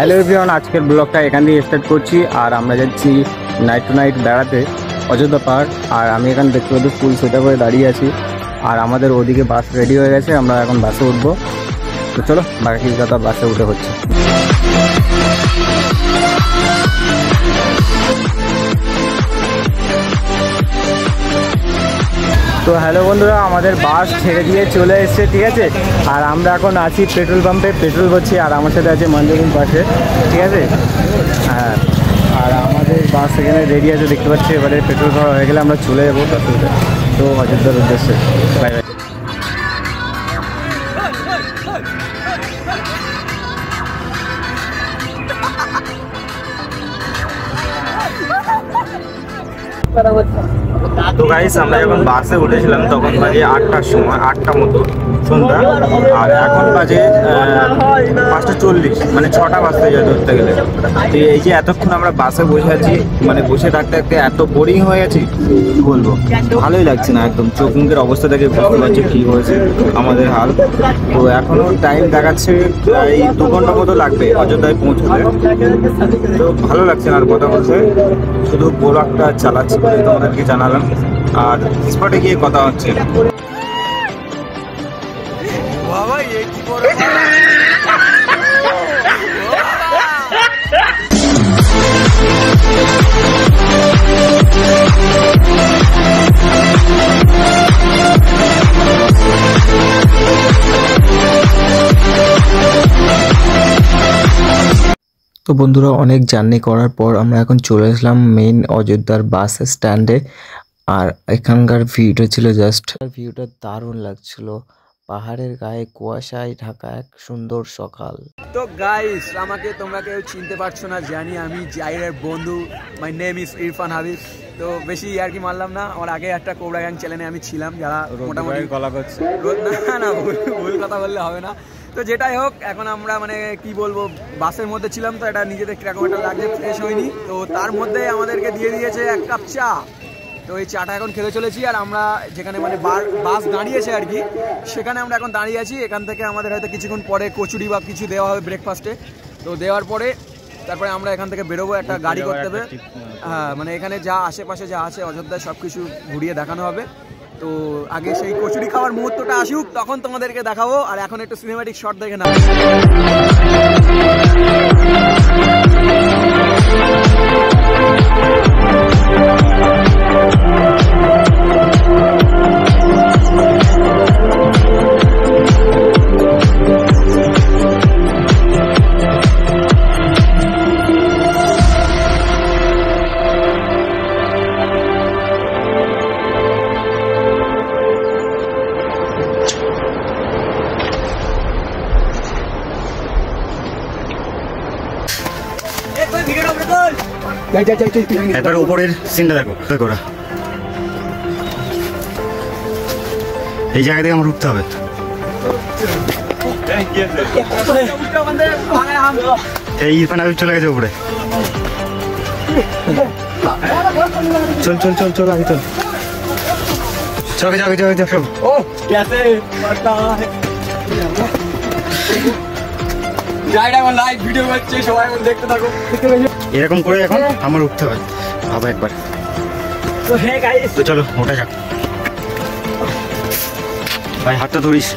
Hello everyone, আজকের ব্লগটা এখান দিয়ে স্টার্ট করছি। আর আমরা যাচ্ছি নাইট টু নাইট বেড়াতে অযোধ্যা পাহাড়। আর আমি এখানে দেখতে পাচ্ছি ফুল সেটা করে দাঁড়িয়ে আছি। আর আমাদের ওদিকে বাস রেডি হয়ে গেছে, আমরা এখন বাসে উঠবো। তো চলো বাকি কথা বাসে উঠে হচ্ছে। তো হ্যালো বন্ধুরা, আমাদের বাস ছেড়ে দিয়ে চলে এসছে, ঠিক আছে। আর আমরা এখন আছি পেট্রোল পাম্পে, পেট্রোল ভরছি। আর আমার সাথে আছে মঞ্জুরিন পাশে, ঠিক আছে। হ্যাঁ, আর আমাদের বাস এখানে রেডি আছে দেখতে পাচ্ছি। এবারে পেট্রোল ভরা হয়ে গেলে আমরা চলে যাবো তো অযোধ্যার উদ্দেশ্যে। Bye bye. তো গাইস, আমরা যখন বাসে উঠেছিলাম তখন বাজে 8টার সময়, 8টা মতো সন্ধ্যা। আর এখন বাজে 5:40, মানে 6টা বাজতে যায় ধরতে গেলে। তো এই যে এতক্ষণ আমরা বাসে বসে আছি, মানে বসে থাকতে থাকতে এত বোরিং হয়ে গেছি কি বলবো। ভালোই লাগছে না একদম, চোখ মুখের অবস্থা দেখে বুঝতে পারছি কী হয়েছে আমাদের হাল। তো এখনও টাইম দেখাচ্ছে প্রায় 2 ঘন্টা মতো লাগবে অযোধ্যায় পৌঁছতে। তো ভালো লাগছে না আর কথা বলতে, শুধু ব্লগটা চালাচ্ছি বলে তোমাদেরকে জানালাম। আর স্পটে গিয়ে কথা হচ্ছে। তো বন্ধুরা, অনেক জার্নি করার পর আমরা এখন চলে আসলাম মেইন অযোধ্যার বাস স্ট্যান্ডে। আর এখানকার ভিউটা ছিল জাস্ট, ভিউটা দারুণ লাগছিল। পাহাড়ের গায়ে কুয়াশায় ঢাকা এক সুন্দর সকাল। তো গাইস, আমাকে তোমরা কেউ চিনতে পারছো না জানি, আমি জাইরের বন্ধু। My name is Irfan Habib. তো বেশি আর কি মারলাম না, আমার আগে একটা কোবরা গ্যাং চ্যানেলে আমি ছিলাম, যারা মোটামুটি গলা করছে। না, ভুল কথা বললে হবে না। তো যেটাই হোক, এখন আমরা মানে কি বলবো, বাসের মধ্যে ছিলাম তো এটা নিজেদের কিরকম একটা লাগছে, ফ্রেশ হয়নি। তো তার মধ্যে আমাদেরকে দিয়ে দিয়েছে 1 কাপ চা। তো এই চাটা এখন খেতে চলেছি। আর আমরা যেখানে মানে বাস দাঁড়িয়েছে আর কি, সেখানে আমরা এখন দাঁড়িয়ে আছি। এখান থেকে আমাদের হয়তো কিছুক্ষণ পরে কচুরি বা কিছু দেওয়া হবে ব্রেকফাস্টে। তো দেওয়ার পরে তারপরে আমরা এখান থেকে বেরোবো, একটা গাড়ি করতে হবে। হ্যাঁ, মানে এখানে যা আশেপাশে যা আছে অযোধ্যায় সব কিছু ঘুরিয়ে দেখানো হবে। তো আগে সেই কচুরি খাওয়ার মুহূর্তটা আসুক, তখন তোমাদেরকে দেখাবো। আর এখন একটু সিনেম্যাটিক শট দেখে নাও। একবার উপরের সিনটা দেখো, ওরা এই জায়গা থেকে আমার উঠতে হবে। এই ইরফান হাবিব চলে গেছে উপরে। চল চল চল চল, আগে চল। চল যাও যাও যাও সব। ও कैसे पता है যাই না, লাইভ ভিডিও হচ্ছে, সবাই দেখতে থাকো। এরকম করে এখন আমার উঠতে হবে, ভাবো একবার। তো হ্যাঁ গাইস, তো চলো ওঠা যাক। ভাই হাতটা ধরিস,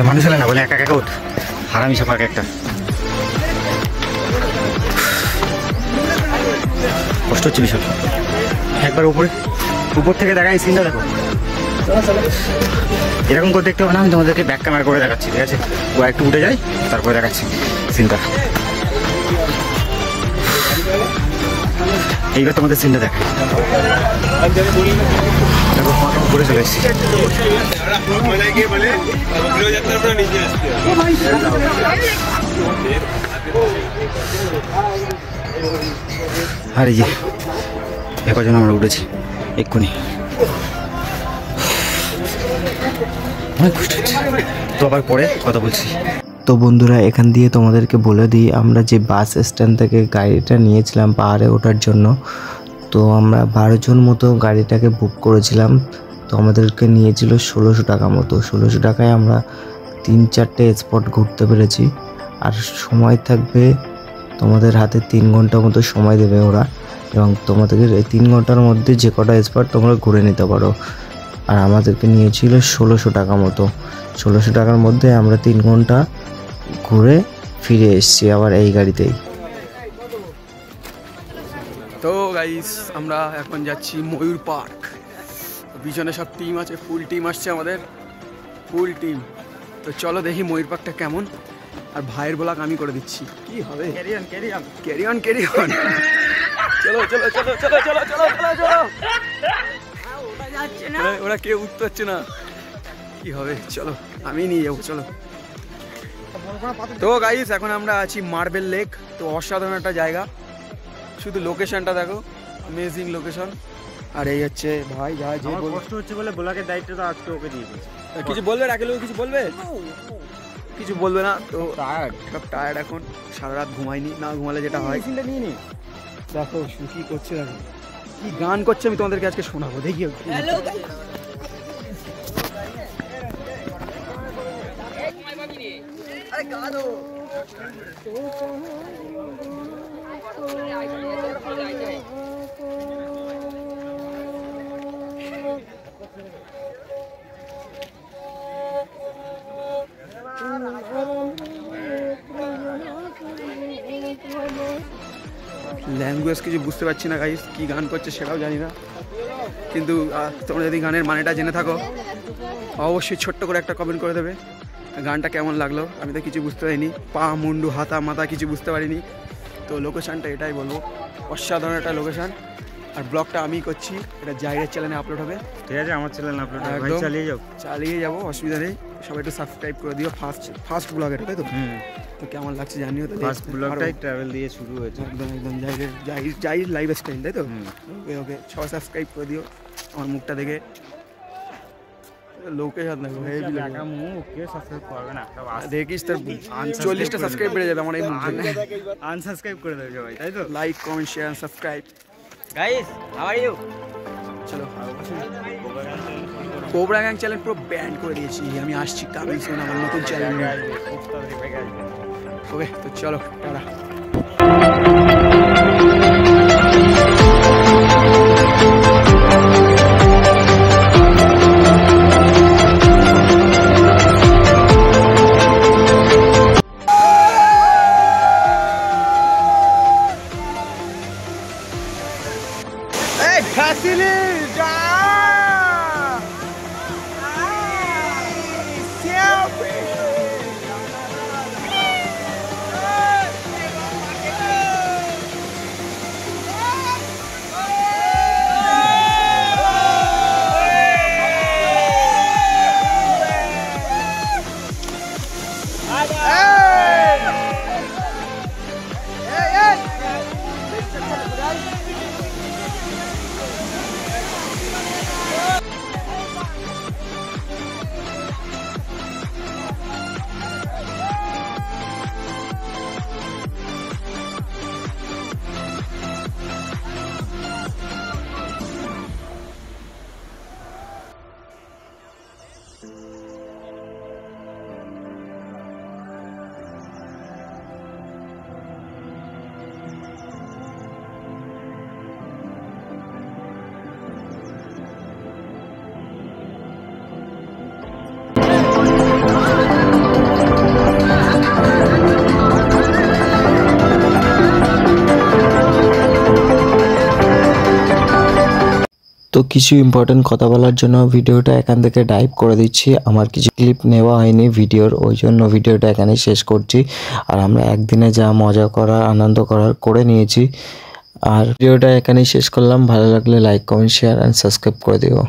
মানুষ হলে না বলে একা একা উঠ, হারামি সাপাক একটা। কষ্ট হচ্ছে ভীষণ। একবার উপর থেকে দেখাই সিনটা দেখো। এরকম করে দেখতে হবে না, আমি তোমাদেরকে ব্যাক ক্যামেরা করে দেখাচ্ছি, ঠিক আছে। ও একটু উঠে যাই, তারপরে দেখাচ্ছি সিনটা। এইবার তোমাদের সিনটা দেখাই। উপরে চলে এসেছি। আর এই যে একজন আমরা উঠেছি এক্ষুনি, অনেক কষ্ট হচ্ছে। তো আবার পরে কথা বলছি। তো বন্ধুরা, এখান দিয়ে তোমাদেরকে বলে দিই, আমরা যে বাস স্ট্যান্ড থেকে গাড়িটা নিয়েছিলাম পাহাড়ে ওঠার জন্য, তো আমরা 12 জন মতো গাড়িটাকে বুক করেছিলাম। তো আমাদেরকে নিয়েছিল 1600 টাকা মতো। 1600 টাকায় আমরা 3-4টে স্পট ঘুরতে পেরেছি। আর সময় থাকবে তোমাদের হাতে 3 ঘন্টা মতো সময় দেবে ওরা, এবং তোমাদের এই 3 ঘন্টার মধ্যে যে কটা স্পট তোমরা ঘুরে নিতে পারো। আর আমাদেরকে নিয়েছিল 1600 টাকা মতো। 1600 টাকার মধ্যে আমরা 3 ঘন্টা ঘুরে ফিরে এসেছি আবার এই গাড়িতেই। তো গাইস আমরা এখন যাচ্ছি ময়ূর পার্ক। পিছনে সব টিম আছে, ফুল টিম আসছে আমাদের, ফুল টিম। তো চলো দেখি ময়ূর পার্কটা কেমন। আর ভাইয়ের ব্লগ আমি করে দিচ্ছি, কি হবে। ক্যারি অন চলো চলো চলো চলো চলো চলো চলো চলো। ওরা কেউ উঠতে পারছে না, কি হবে। চলো আমি নিয়ে যাবো, চলো। তো গাইস এখন আমরা আছি মার্বেল লেক। তো অসাধারণ একটা জায়গা, শুধু লোকেশনটা দেখো, অ্যামেজিং লোকেশন। আর এই হচ্ছে ভাই, যা যে কষ্ট হচ্ছে বলে ব্লগের দায়িত্বটা তো আজকে ওকে দিয়ে দিয়েছি। কিছু বলবে রাখলে, কিছু বলবে, কিছু বলবে না। তো সব টায়ার্ড এখন, সারা রাত ঘুমাইনি, না ঘুমালে যেটা হয়। দেখো কি করছে, দেখো কি গান করছে, আমি তোমাদেরকে আজকে শোনাবো, দেখিও। ল্যাঙ্গুয়েজ কিছু বুঝতে পারছি না গাইস, কি গান করছে সেটাও জানি না। কিন্তু তোমরা যদি গানের মানেটা জেনে থাকো অবশ্যই ছোট্ট করে একটা কমেন্ট করে দেবে গানটা কেমন লাগলো। আমি তো কিছু বুঝতে পারিনি, পা মুন্ডু হাতা মাথা কিছু বুঝতে পারিনি। তো লোকেশানটা এটাই বলবো, অসাধারণ একটা লোকেশান। আর ব্লগটা আমি করছি, এটা জাইরের চ্যানেলে আপলোড হবে। ঠিক আছে, আমার চ্যানেল আপলোড হবে, একদম চালিয়ে যাবো, অসুবিধা নেই। সবাই একটু সাবস্ক্রাইব করে দিও। ফার্স্ট ব্লগ এটা, তাই তো? তো কেমন লাগছে জানিও। তো ফার্স্ট ব্লগটাই ট্রাভেল দিয়ে শুরু হয়েছে। একদম একদম জাইর লাইফ স্টাইল, তাই তো? ওকে ওকে, সবাই সাবস্ক্রাইব করে দিও আমার মুখটা দেখে। লোকেশন দেখো, দেখিস তোর 40টা সাবস্ক্রাইব বেড়ে যাবে আমার এই মুখ দেখে। আনসাবস্ক্রাইব করে দেবে সবাই, তাই তো? Like comment share subscribe. Guys how are you? চলো, কোবরা গ্যাং চ্যানেল পুরো ব্যান্ড করে দিয়েছি আমি। আসছি কামিং সুন আমার নতুন চ্যানেল। ওকে, তো চলো, টাটা। তো কিছু ইম্পর্টেন্ট কথা বলার জন্য ভিডিওটা এখান থেকে ডাইভ করে দিচ্ছি। আমার কিছু ক্লিপ নেওয়া হয়নি ভিডিওর, ওই জন্য ভিডিওটা এখানেই শেষ করছি। আর আমরা একদিনে যা মজা করা আনন্দ করার করে নিয়েছি। আর ভিডিওটা এখানেই শেষ করলাম। ভালো লাগলে like comment share and subscribe করে দিও।